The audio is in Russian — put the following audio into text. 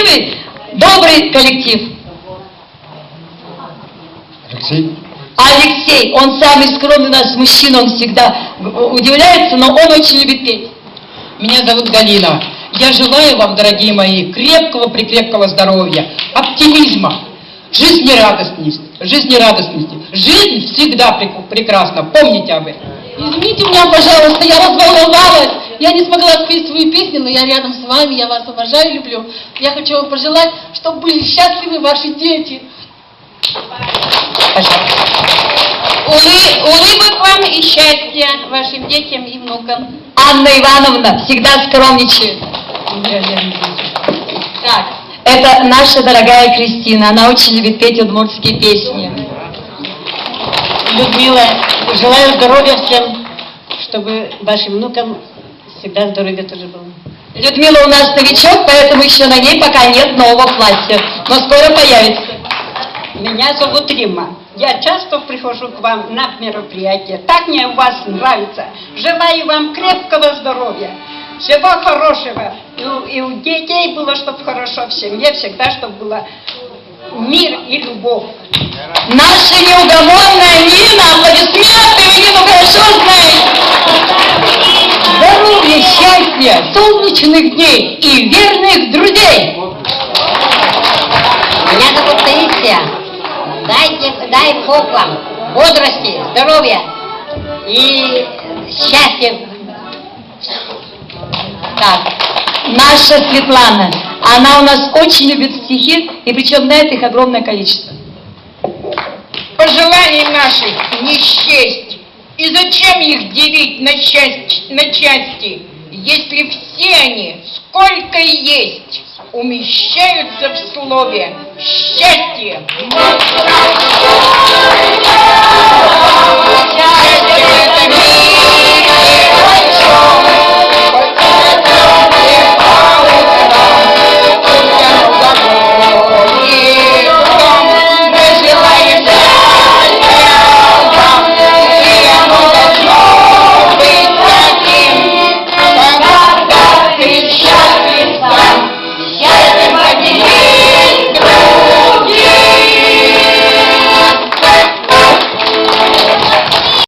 счастливый, добрый коллектив. Алексей? Алексей, он самый скромный у нас мужчина, он всегда удивляется, но он очень любит петь. Меня зовут Галина. Я желаю вам, дорогие мои, крепкого-прикрепкого здоровья, оптимизма, жизнерадостности. Жизнь всегда прекрасна, помните об этом. Извините меня, пожалуйста, я разволновалась. Я не смогла спеть свою песню, но я рядом с вами, я вас обожаю, люблю. Я хочу вам пожелать, чтобы были счастливы ваши дети. Улыбок вам и счастья вашим детям и внукам. Анна Ивановна всегда скромничает. Так, это наша дорогая Кристина, она очень любит петь удмуртские песни. Людмила, желаю здоровья всем, чтобы вашим внукам всегда здоровье тоже было. Людмила у нас новичок, поэтому еще на ней пока нет нового платья, но скоро появится. Меня зовут Римма. Я часто прихожу к вам на мероприятия. Так мне у вас нравится. Желаю вам крепкого здоровья, всего хорошего. И у детей было, чтобы хорошо, в семье всегда, чтобы было мир и любовь. Наша неугомонная Нина, аплодисменты, вы Нину хорошо знаете. Здоровья, счастья, солнечных дней и верных друзей. Меня зовут Таисия. Дай Бог вам бодрости, здоровья и счастья. Так, наша Светлана, она у нас очень любит стихи, и причем знает их огромное количество. Пожеланий наших не счесть. И зачем их делить на части, если все они, сколько есть, умещаются в слове «счастье».